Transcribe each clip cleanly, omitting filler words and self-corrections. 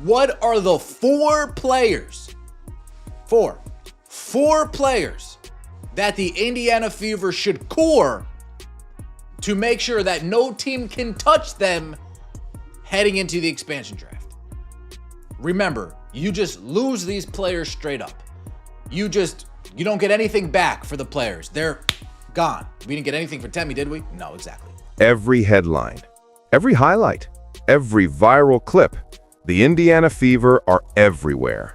What are the four players that the Indiana Fever should core to make sure that no team can touch them heading into the expansion draft? Remember, you just lose these players straight up. You don't get anything back for the players. They're gone. We didn't get anything for Temi, did we? No, exactly. Every headline, every highlight, every viral clip, the Indiana Fever are everywhere.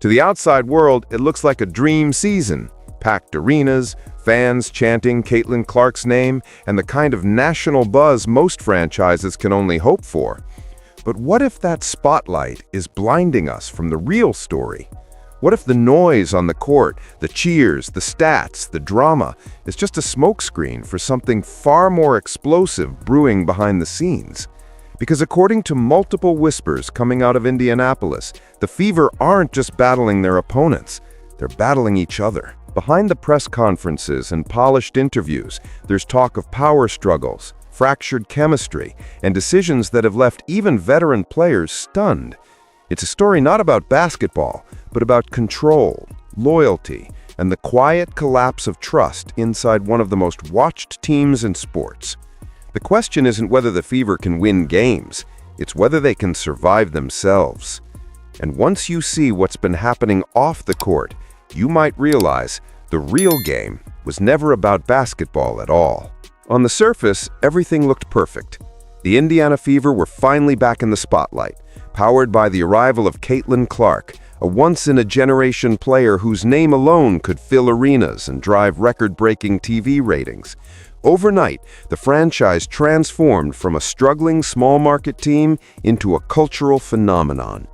To the outside world, it looks like a dream season. Packed arenas, fans chanting Caitlin Clark's name, and the kind of national buzz most franchises can only hope for. But what if that spotlight is blinding us from the real story? What if the noise on the court, the cheers, the stats, the drama, is just a smokescreen for something far more explosive brewing behind the scenes? Because according to multiple whispers coming out of Indianapolis, the Fever aren't just battling their opponents, they're battling each other. Behind the press conferences and polished interviews, there's talk of power struggles, fractured chemistry, and decisions that have left even veteran players stunned. It's a story not about basketball, but about control, loyalty, and the quiet collapse of trust inside one of the most watched teams in sports. The question isn't whether the Fever can win games, it's whether they can survive themselves. And once you see what's been happening off the court, you might realize the real game was never about basketball at all. On the surface, everything looked perfect. The Indiana Fever were finally back in the spotlight, powered by the arrival of Caitlin Clark, a once-in-a-generation player whose name alone could fill arenas and drive record-breaking TV ratings. Overnight, the franchise transformed from a struggling small-market team into a cultural phenomenon.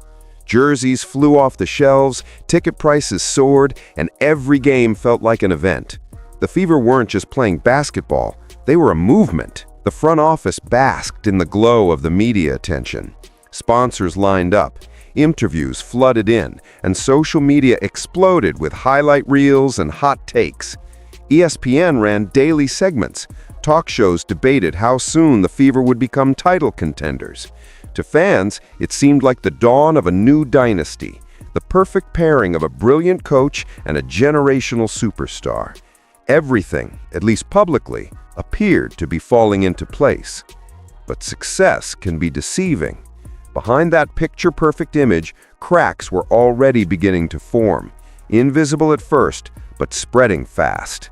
Jerseys flew off the shelves, ticket prices soared, and every game felt like an event. The Fever weren't just playing basketball, they were a movement. The front office basked in the glow of the media attention. Sponsors lined up, interviews flooded in, and social media exploded with highlight reels and hot takes. ESPN ran daily segments. Talk shows debated how soon the Fever would become title contenders. To fans, it seemed like the dawn of a new dynasty, the perfect pairing of a brilliant coach and a generational superstar. Everything, at least publicly, appeared to be falling into place. But success can be deceiving. Behind that picture-perfect image, cracks were already beginning to form, invisible at first, but spreading fast.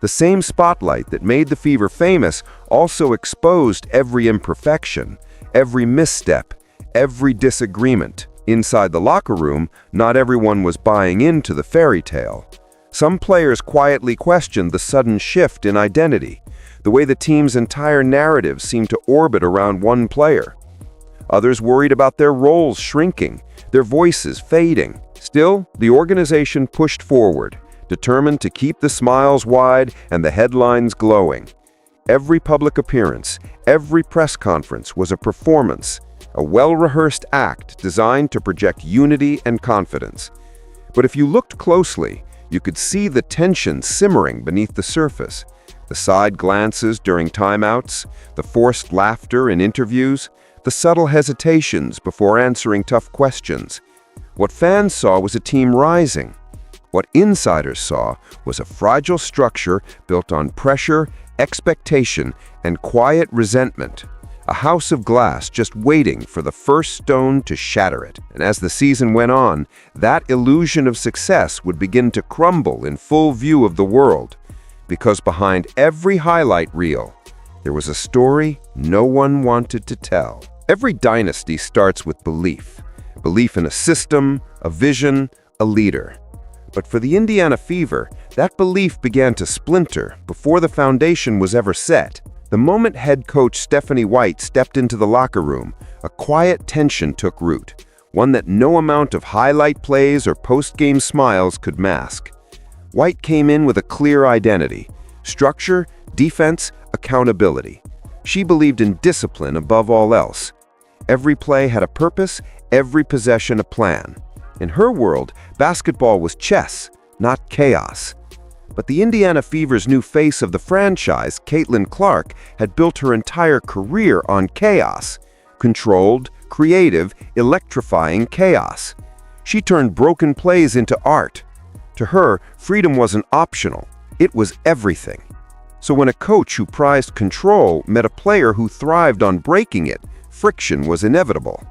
The same spotlight that made the Fever famous also exposed every imperfection, every misstep, every disagreement. Inside the locker room, not everyone was buying into the fairy tale. Some players quietly questioned the sudden shift in identity, the way the team's entire narrative seemed to orbit around one player. Others worried about their roles shrinking, their voices fading. Still, the organization pushed forward, determined to keep the smiles wide and the headlines glowing. Every public appearance, every press conference was a performance, a well-rehearsed act designed to project unity and confidence. But if you looked closely, you could see the tension simmering beneath the surface. The side glances during timeouts, the forced laughter in interviews, the subtle hesitations before answering tough questions. What fans saw was a team rising. What insiders saw was a fragile structure built on pressure, expectation, and quiet resentment. A house of glass just waiting for the first stone to shatter it. And as the season went on, that illusion of success would begin to crumble in full view of the world. Because behind every highlight reel, there was a story no one wanted to tell. Every dynasty starts with belief. Belief in a system, a vision, a leader. But for the Indiana Fever, that belief began to splinter before the foundation was ever set. The moment head coach Stephanie White stepped into the locker room, a quiet tension took root, one that no amount of highlight plays or post-game smiles could mask. White came in with a clear identity: structure, defense, accountability. She believed in discipline above all else. Every play had a purpose, every possession a plan. In her world, basketball was chess, not chaos. But the Indiana Fever's new face of the franchise, Caitlin Clark, had built her entire career on chaos. Controlled, creative, electrifying chaos. She turned broken plays into art. To her, freedom wasn't optional. It was everything. So when a coach who prized control met a player who thrived on breaking it, friction was inevitable.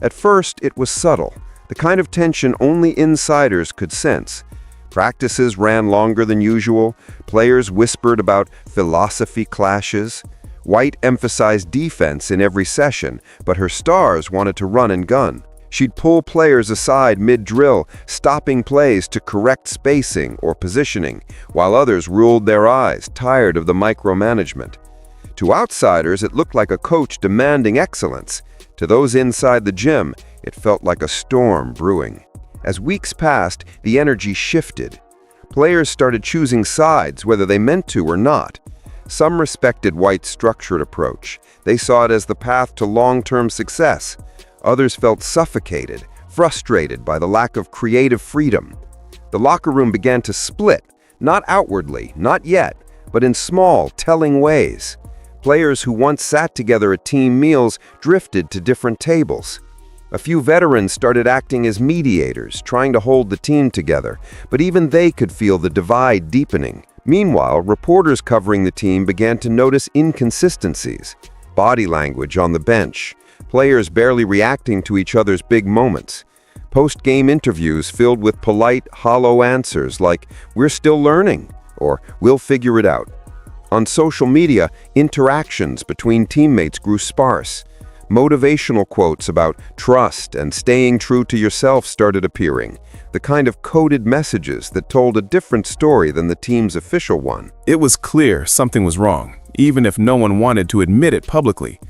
At first, it was subtle, the kind of tension only insiders could sense. Practices ran longer than usual, players whispered about philosophy clashes. White emphasized defense in every session, but her stars wanted to run and gun. She'd pull players aside mid-drill, stopping plays to correct spacing or positioning, while others rolled their eyes, tired of the micromanagement. To outsiders, it looked like a coach demanding excellence. To those inside the gym, it felt like a storm brewing. As weeks passed, the energy shifted. Players started choosing sides, whether they meant to or not. Some respected White's structured approach. They saw it as the path to long-term success. Others felt suffocated, frustrated by the lack of creative freedom. The locker room began to split, not outwardly, not yet, but in small, telling ways. Players who once sat together at team meals drifted to different tables. A few veterans started acting as mediators, trying to hold the team together, but even they could feel the divide deepening. Meanwhile, reporters covering the team began to notice inconsistencies. Body language on the bench, players barely reacting to each other's big moments. Post-game interviews filled with polite, hollow answers like, "We're still learning," or "We'll figure it out." On social media, interactions between teammates grew sparse. Motivational quotes about trust and staying true to yourself started appearing, the kind of coded messages that told a different story than the team's official one. It was clear something was wrong, even if no one wanted to admit it publicly.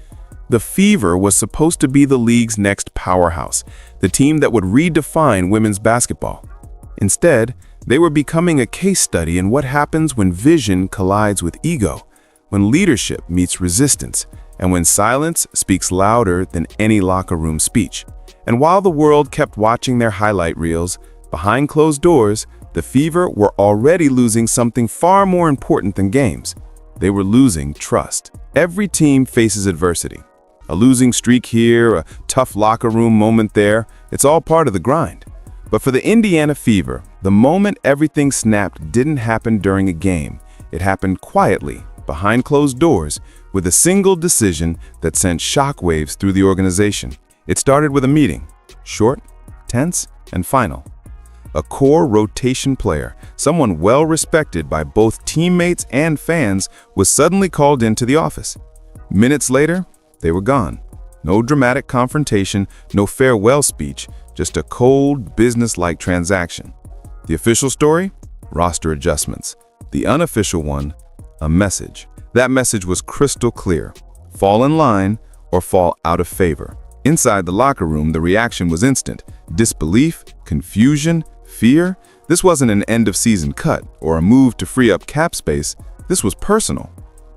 The Fever was supposed to be the league's next powerhouse, the team that would redefine women's basketball. Instead, they were becoming a case study in what happens when vision collides with ego, when leadership meets resistance, and when silence speaks louder than any locker room speech. And while the world kept watching their highlight reels, behind closed doors, the Fever were already losing something far more important than games. They were losing trust. Every team faces adversity. A losing streak here, a tough locker room moment there, it's all part of the grind. But for the Indiana Fever, the moment everything snapped didn't happen during a game. It happened quietly, behind closed doors, with a single decision that sent shockwaves through the organization. It started with a meeting, short, tense, and final. A core rotation player, someone well respected by both teammates and fans, was suddenly called into the office. Minutes later, they were gone. No dramatic confrontation, no farewell speech, just a cold, business-like transaction. The official story? Roster adjustments. The unofficial one? A message. That message was crystal clear. Fall in line or fall out of favor. Inside the locker room, the reaction was instant. Disbelief, confusion, fear. This wasn't an end-of-season cut or a move to free up cap space. This was personal.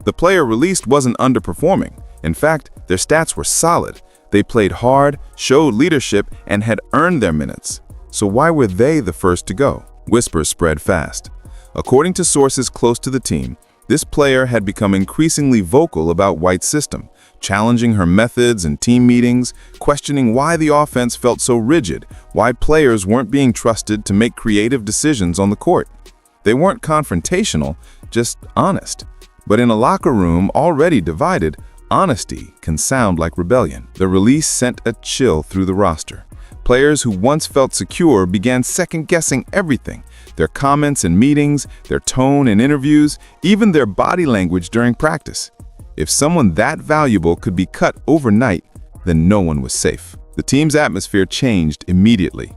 The player released wasn't underperforming. In fact, their stats were solid. They played hard, showed leadership, and had earned their minutes. So why were they the first to go? Whispers spread fast. According to sources close to the team, this player had become increasingly vocal about White's system, challenging her methods and team meetings, questioning why the offense felt so rigid, why players weren't being trusted to make creative decisions on the court. They weren't confrontational, just honest. But in a locker room already divided, honesty can sound like rebellion. The release sent a chill through the roster. Players who once felt secure began second-guessing everything. Their comments in meetings, their tone in interviews, even their body language during practice. If someone that valuable could be cut overnight, then no one was safe. The team's atmosphere changed immediately.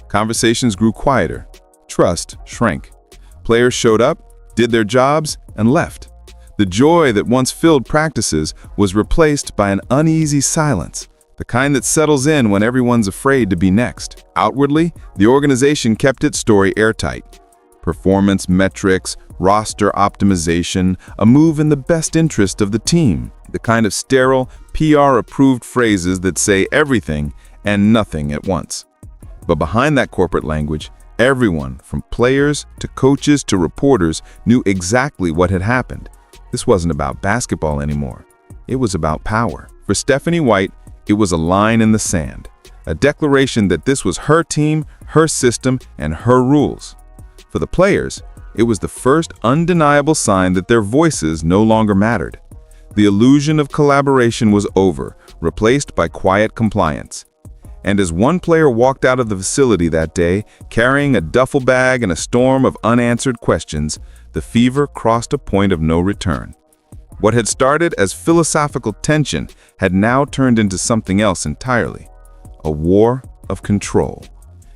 Conversations grew quieter. Trust shrank. Players showed up, did their jobs, and left. The joy that once filled practices was replaced by an uneasy silence, the kind that settles in when everyone's afraid to be next. Outwardly, the organization kept its story airtight. Performance metrics, roster optimization, a move in the best interest of the team. The kind of sterile, PR-approved phrases that say everything and nothing at once. But behind that corporate language, everyone, from players to coaches to reporters, knew exactly what had happened. This wasn't about basketball anymore. It was about power. For Stephanie White, It was a line in the sand, a declaration that this was her team, her system, and her rules. For the players, it was the first undeniable sign that their voices no longer mattered. The illusion of collaboration was over, replaced by quiet compliance. And as one player walked out of the facility that day, carrying a duffel bag and a storm of unanswered questions, the fever crossed a point of no return. What had started as philosophical tension had now turned into something else entirely, a war of control.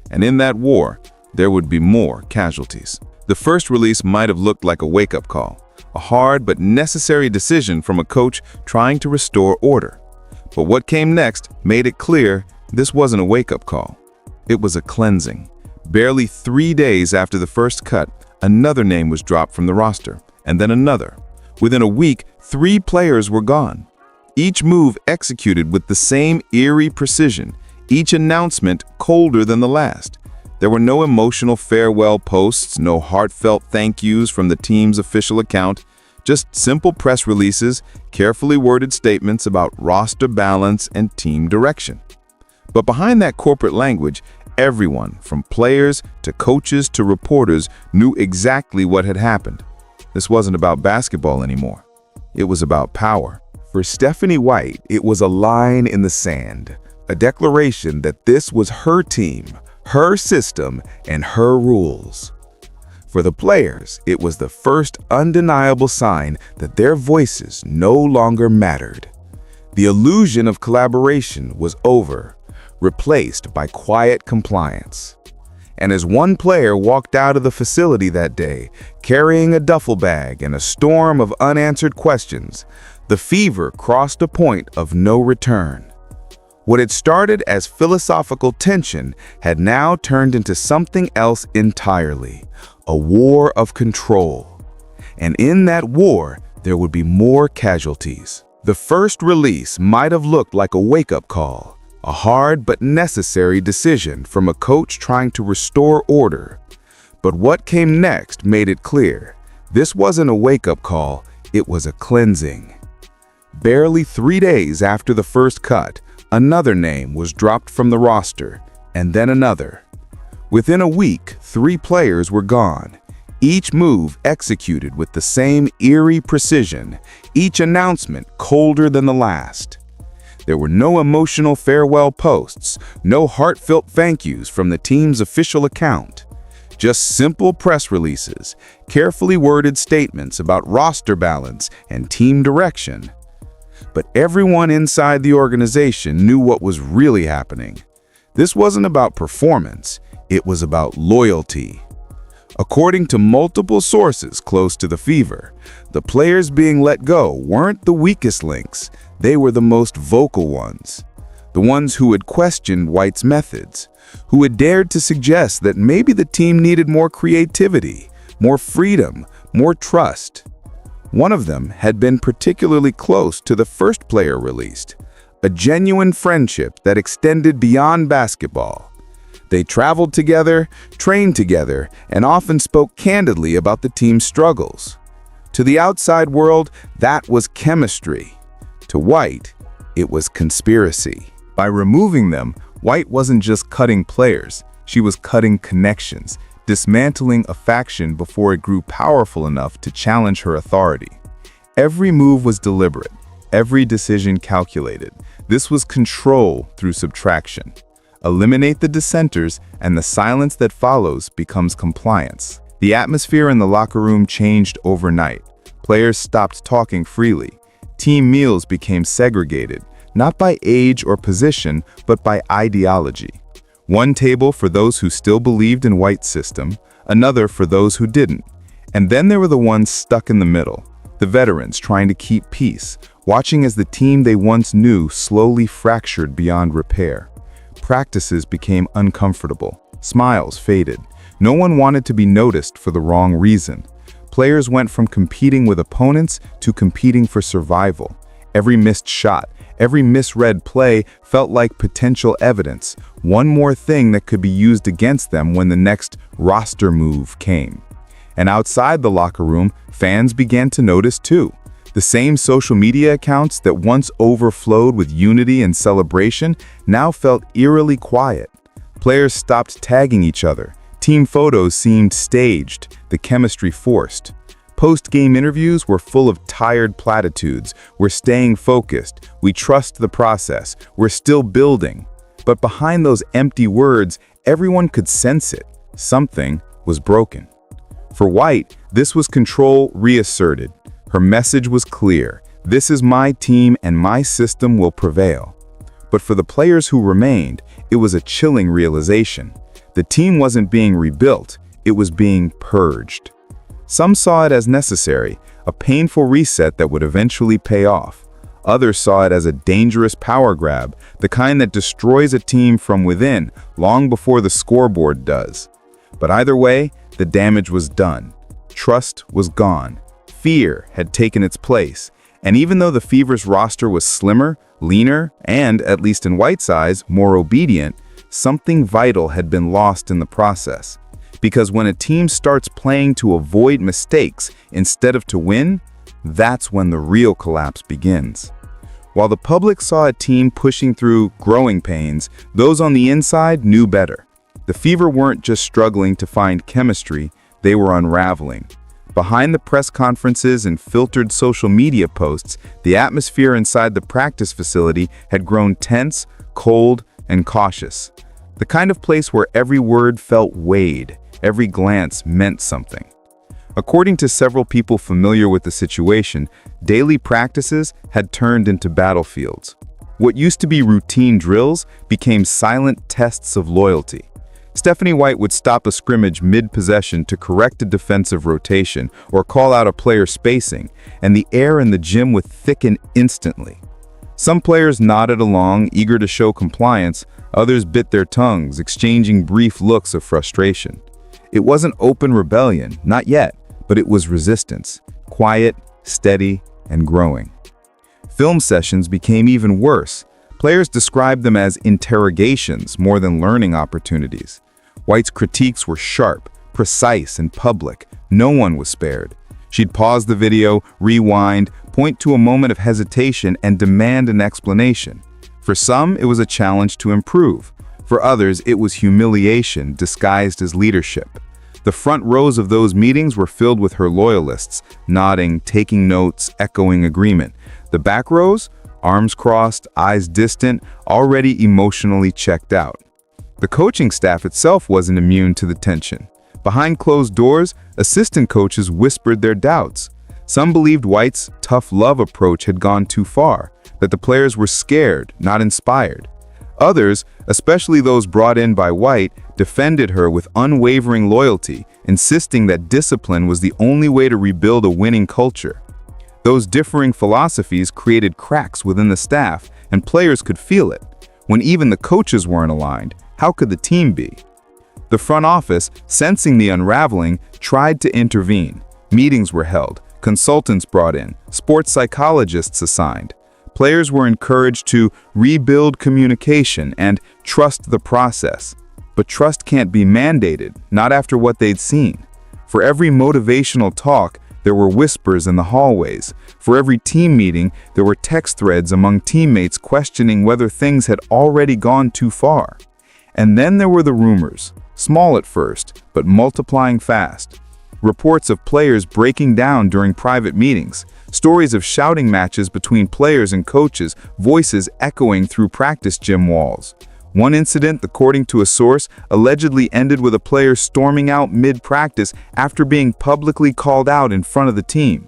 And in that war, there would be more casualties. The first release might have looked like a wake-up call, a hard but necessary decision from a coach trying to restore order. But what came next made it clear this wasn't a wake-up call. It was a cleansing. Barely 3 days after the first cut, another name was dropped from the roster, and then another. Within a week, 3 players were gone. Each move executed with the same eerie precision, each announcement colder than the last. There were no emotional farewell posts, no heartfelt thank yous from the team's official account, just simple press releases, carefully worded statements about roster balance and team direction. But behind that corporate language, everyone, from players to coaches to reporters, knew exactly what had happened. This wasn't about basketball anymore. It was about power. For Stephanie White, it was a line in the sand, a declaration that this was her team, her system, and her rules. For the players, it was the first undeniable sign that their voices no longer mattered. The illusion of collaboration was over, replaced by quiet compliance. And as one player walked out of the facility that day, carrying a duffel bag and a storm of unanswered questions, the fever crossed a point of no return. What had started as philosophical tension had now turned into something else entirely, a war of control. And in that war, there would be more casualties. The first release might have looked like a wake-up call, a hard but necessary decision from a coach trying to restore order. But what came next made it clear. This wasn't a wake-up call, it was a cleansing. Barely 3 days after the first cut, another name was dropped from the roster, and then another. Within a week, 3 players were gone, each move executed with the same eerie precision, each announcement colder than the last. There were no emotional farewell posts, no heartfelt thank yous from the team's official account. Just simple press releases, carefully worded statements about roster balance and team direction. But everyone inside the organization knew what was really happening. This wasn't about performance, it was about loyalty. According to multiple sources close to the fever, the players being let go weren't the weakest links, they were the most vocal ones. The ones who had questioned White's methods, who had dared to suggest that maybe the team needed more creativity, more freedom, more trust. One of them had been particularly close to the first player released, a genuine friendship that extended beyond basketball. They traveled together, trained together, and often spoke candidly about the team's struggles. To the outside world, that was chemistry. To White, it was conspiracy. By removing them, White wasn't just cutting players, she was cutting connections, dismantling a faction before it grew powerful enough to challenge her authority. Every move was deliberate, every decision calculated. This was control through subtraction. Eliminate the dissenters, and the silence that follows becomes compliance. The atmosphere in the locker room changed overnight. Players stopped talking freely. Team meals became segregated, not by age or position, but by ideology. One table for those who still believed in White's system, another for those who didn't. And then there were the ones stuck in the middle, the veterans trying to keep peace, watching as the team they once knew slowly fractured beyond repair. Practices became uncomfortable. Smiles faded. No one wanted to be noticed for the wrong reason. Players went from competing with opponents to competing for survival. Every missed shot, every misread play felt like potential evidence, one more thing that could be used against them when the next roster move came. And outside the locker room, fans began to notice too. The same social media accounts that once overflowed with unity and celebration now felt eerily quiet. Players stopped tagging each other. Team photos seemed staged, the chemistry forced. Post-game interviews were full of tired platitudes. We're staying focused. We trust the process. We're still building. But behind those empty words, everyone could sense it. Something was broken. For White, this was control reasserted. Her message was clear. This is my team and my system will prevail. But for the players who remained, it was a chilling realization. The team wasn't being rebuilt, it was being purged. Some saw it as necessary, a painful reset that would eventually pay off. Others saw it as a dangerous power grab, the kind that destroys a team from within long before the scoreboard does. But either way, the damage was done. Trust was gone. Fear had taken its place. And even though the Fever's roster was slimmer, leaner, and, at least in White's eyes, more obedient, something vital had been lost in the process. Because when a team starts playing to avoid mistakes instead of to win, that's when the real collapse begins. While the public saw a team pushing through growing pains, those on the inside knew better. The Fever weren't just struggling to find chemistry, they were unraveling. Behind the press conferences and filtered social media posts, the atmosphere inside the practice facility had grown tense, cold, and cautious. The kind of place where every word felt weighed, every glance meant something. According to several people familiar with the situation, daily practices had turned into battlefields. What used to be routine drills became silent tests of loyalty. Stephanie White would stop a scrimmage mid-possession to correct a defensive rotation or call out a player's spacing, and the air in the gym would thicken instantly. Some players nodded along, eager to show compliance. Others bit their tongues, exchanging brief looks of frustration. It wasn't open rebellion, not yet, but it was resistance, quiet, steady, and growing. Film sessions became even worse. Players described them as interrogations more than learning opportunities. White's critiques were sharp, precise, and public. No one was spared. She'd pause the video, rewind, point to a moment of hesitation, and demand an explanation. For some, it was a challenge to improve. For others, it was humiliation disguised as leadership. The front rows of those meetings were filled with her loyalists, nodding, taking notes, echoing agreement. The back rows, arms crossed, eyes distant, already emotionally checked out. The coaching staff itself wasn't immune to the tension. Behind closed doors, assistant coaches whispered their doubts. Some believed White's tough love approach had gone too far, that the players were scared, not inspired. Others, especially those brought in by White, defended her with unwavering loyalty, insisting that discipline was the only way to rebuild a winning culture. Those differing philosophies created cracks within the staff, and players could feel it. When even the coaches weren't aligned, how could the team be? The front office, sensing the unraveling, tried to intervene. Meetings were held, consultants brought in, sports psychologists assigned. Players were encouraged to rebuild communication and trust the process. But trust can't be mandated, not after what they'd seen. For every motivational talk, there were whispers in the hallways. For every team meeting, there were text threads among teammates questioning whether things had already gone too far. And then there were the rumors, small at first, but multiplying fast. Reports of players breaking down during private meetings, stories of shouting matches between players and coaches, voices echoing through practice gym walls. One incident, according to a source, allegedly ended with a player storming out mid-practice after being publicly called out in front of the team.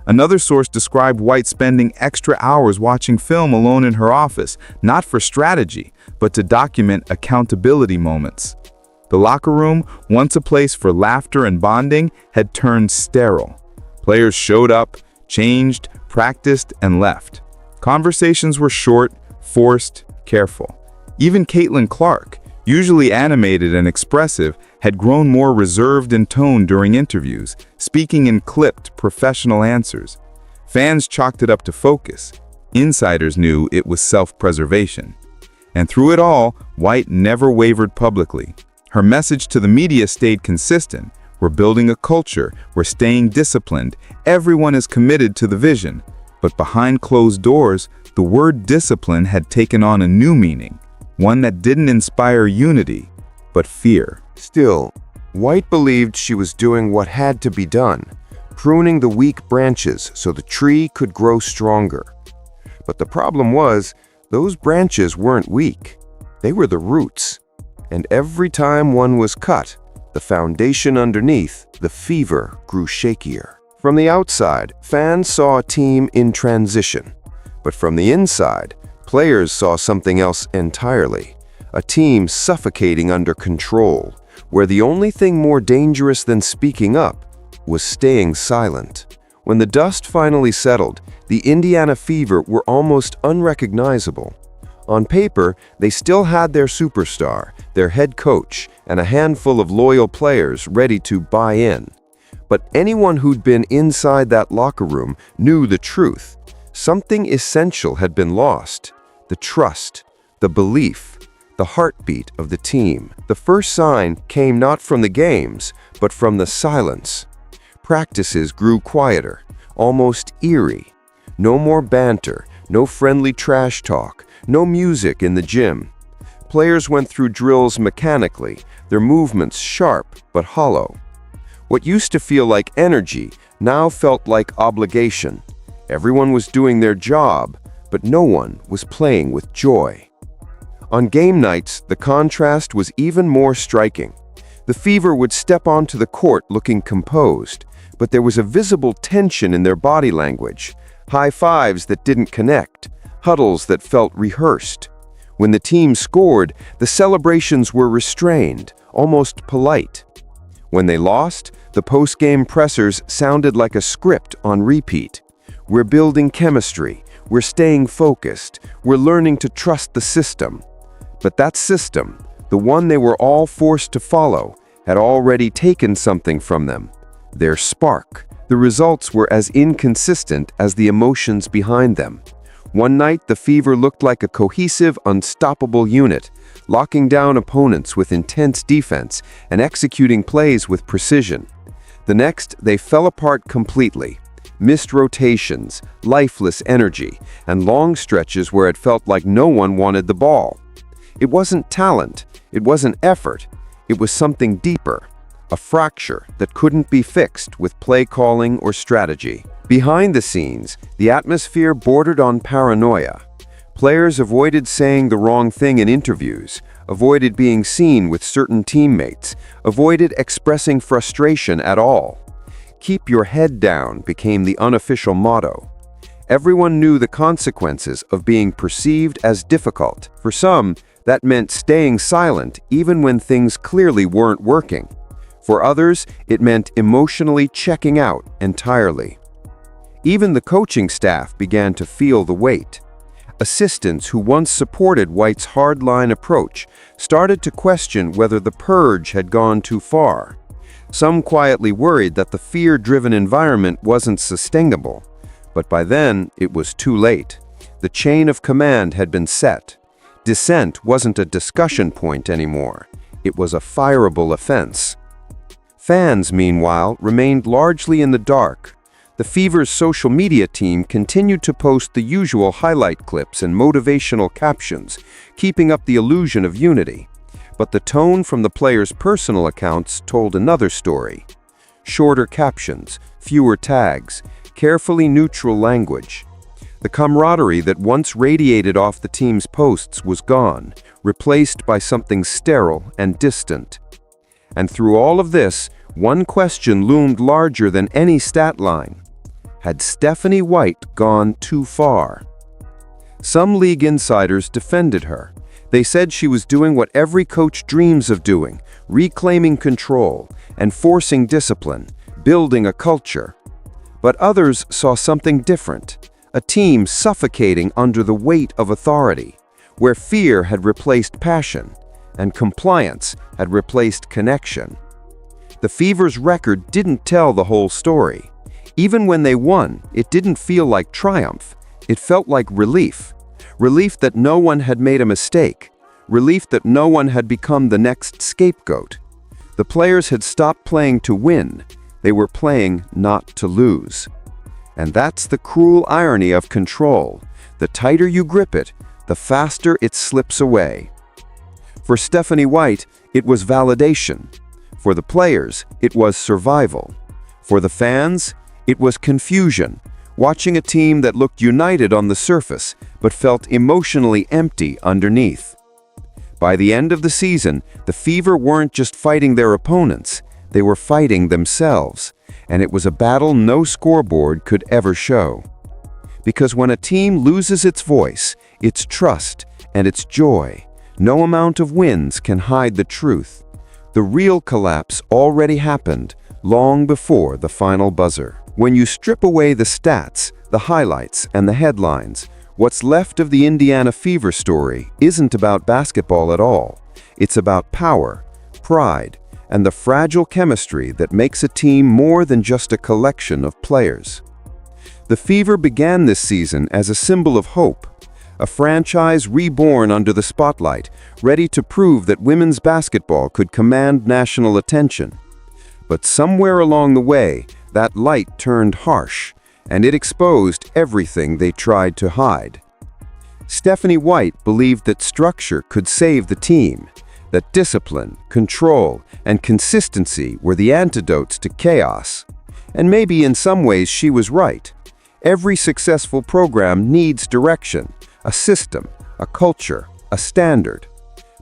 Another source described White spending extra hours watching film alone in her office, not for strategy, but to document accountability moments. The locker room, once a place for laughter and bonding, had turned sterile. Players showed up, changed, practiced, and left. Conversations were short, forced, careful. Even Caitlin Clark, usually animated and expressive, had grown more reserved in tone during interviews, speaking in clipped, professional answers. Fans chalked it up to focus. Insiders knew it was self-preservation. And through it all, White never wavered publicly. Her message to the media stayed consistent. We're building a culture. We're staying disciplined. Everyone is committed to the vision. But behind closed doors, the word discipline had taken on a new meaning, one that didn't inspire unity, but fear. Still, White believed she was doing what had to be done, pruning the weak branches so the tree could grow stronger. But the problem was, those branches weren't weak. They were the roots. And every time one was cut, the foundation underneath, the fever, grew shakier. From the outside, fans saw a team in transition. But from the inside, players saw something else entirely. A team suffocating under control, where the only thing more dangerous than speaking up was staying silent. When the dust finally settled, the Indiana Fever were almost unrecognizable. On paper, they still had their superstar, their head coach, and a handful of loyal players ready to buy in. But anyone who'd been inside that locker room knew the truth. Something essential had been lost. The trust, the belief, the heartbeat of the team. The first sign came not from the games, but from the silence. Practices grew quieter, almost eerie. No more banter, no friendly trash talk, no music in the gym. Players went through drills mechanically, their movements sharp but hollow. What used to feel like energy now felt like obligation. Everyone was doing their job, but no one was playing with joy. On game nights, the contrast was even more striking. The Fever would step onto the court looking composed, but there was a visible tension in their body language, high fives that didn't connect, huddles that felt rehearsed. When the team scored, the celebrations were restrained, almost polite. When they lost, the post-game pressers sounded like a script on repeat. We're building chemistry, we're staying focused, we're learning to trust the system. But that system, the one they were all forced to follow, had already taken something from them. Their spark. The results were as inconsistent as the emotions behind them. One night, the Fever looked like a cohesive, unstoppable unit, locking down opponents with intense defense and executing plays with precision. The next, they fell apart completely. Missed rotations, lifeless energy, and long stretches where it felt like no one wanted the ball. It wasn't talent, it wasn't effort, it was something deeper, a fracture that couldn't be fixed with play calling or strategy. Behind the scenes, the atmosphere bordered on paranoia. Players avoided saying the wrong thing in interviews, avoided being seen with certain teammates, avoided expressing frustration at all. Keep your head down became the unofficial motto. Everyone knew the consequences of being perceived as difficult. For some, that meant staying silent even when things clearly weren't working. For others, it meant emotionally checking out entirely. Even the coaching staff began to feel the weight. Assistants who once supported White's hardline approach started to question whether the purge had gone too far. Some quietly worried that the fear-driven environment wasn't sustainable. But by then, it was too late. The chain of command had been set. Dissent wasn't a discussion point anymore. It was a fireable offense. Fans, meanwhile, remained largely in the dark. The Fever's social media team continued to post the usual highlight clips and motivational captions, keeping up the illusion of unity. But the tone from the players' personal accounts told another story. Shorter captions, fewer tags, carefully neutral language. The camaraderie that once radiated off the team's posts was gone, replaced by something sterile and distant. And through all of this, one question loomed larger than any stat line. Had Stephanie White gone too far? Some league insiders defended her. They said she was doing what every coach dreams of doing, reclaiming control, enforcing discipline, building a culture. But others saw something different, a team suffocating under the weight of authority, where fear had replaced passion, and compliance had replaced connection. The Fever's record didn't tell the whole story. Even when they won, it didn't feel like triumph. It felt like relief. Relief that no one had made a mistake. Relief that no one had become the next scapegoat. The players had stopped playing to win. They were playing not to lose. And that's the cruel irony of control. The tighter you grip it, the faster it slips away. For Stephanie White, it was validation. For the players, it was survival. For the fans, it was confusion, watching a team that looked united on the surface but felt emotionally empty underneath. By the end of the season, the Fever weren't just fighting their opponents, they were fighting themselves, and it was a battle no scoreboard could ever show. Because when a team loses its voice, its trust, and its joy, no amount of wins can hide the truth. The real collapse already happened long before the final buzzer. When you strip away the stats, the highlights, and the headlines, what's left of the Indiana Fever story isn't about basketball at all. It's about power, pride, and the fragile chemistry that makes a team more than just a collection of players. The Fever began this season as a symbol of hope, a franchise reborn under the spotlight, ready to prove that women's basketball could command national attention. But somewhere along the way, that light turned harsh, and it exposed everything they tried to hide. Stephanie White believed that structure could save the team, that discipline, control, and consistency were the antidotes to chaos. And maybe in some ways she was right. Every successful program needs direction, a system, a culture, a standard.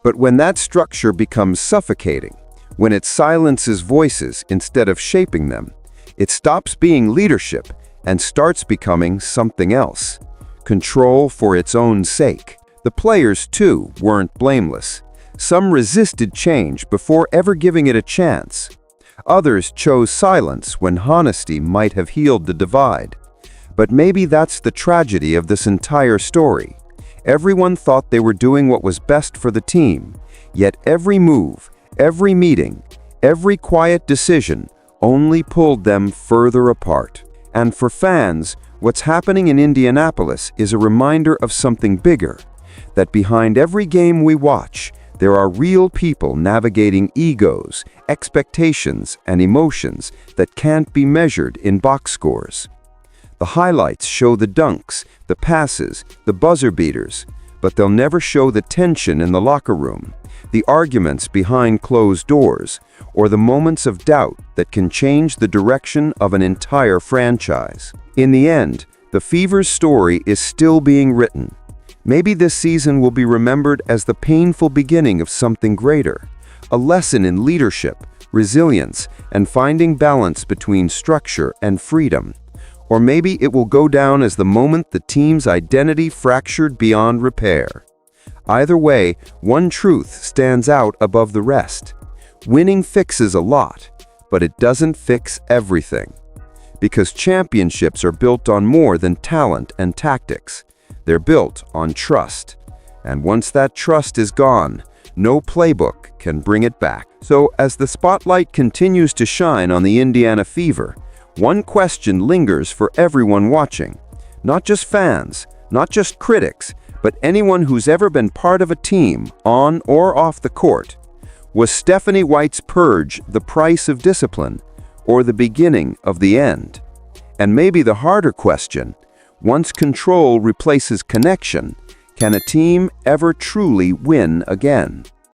But when that structure becomes suffocating, when it silences voices instead of shaping them, it stops being leadership and starts becoming something else. Control for its own sake. The players, too, weren't blameless. Some resisted change before ever giving it a chance. Others chose silence when honesty might have healed the divide. But maybe that's the tragedy of this entire story. Everyone thought they were doing what was best for the team, yet every move, every meeting, every quiet decision only pulled them further apart. And for fans, what's happening in Indianapolis is a reminder of something bigger, that behind every game we watch, there are real people navigating egos, expectations, and emotions that can't be measured in box scores. The highlights show the dunks, the passes, the buzzer beaters, but they'll never show the tension in the locker room, the arguments behind closed doors, or the moments of doubt that can change the direction of an entire franchise. In the end, the Fever's story is still being written. Maybe this season will be remembered as the painful beginning of something greater, a lesson in leadership, resilience, and finding balance between structure and freedom. Or maybe it will go down as the moment the team's identity fractured beyond repair. Either way, one truth stands out above the rest. Winning fixes a lot, but it doesn't fix everything. Because championships are built on more than talent and tactics. They're built on trust. And once that trust is gone, no playbook can bring it back. So as the spotlight continues to shine on the Indiana Fever, one question lingers for everyone watching. Not just fans, not just critics, but anyone who's ever been part of a team, on or off the court. Was Stephanie White's purge the price of discipline, or the beginning of the end? And maybe the harder question, once control replaces connection, can a team ever truly win again?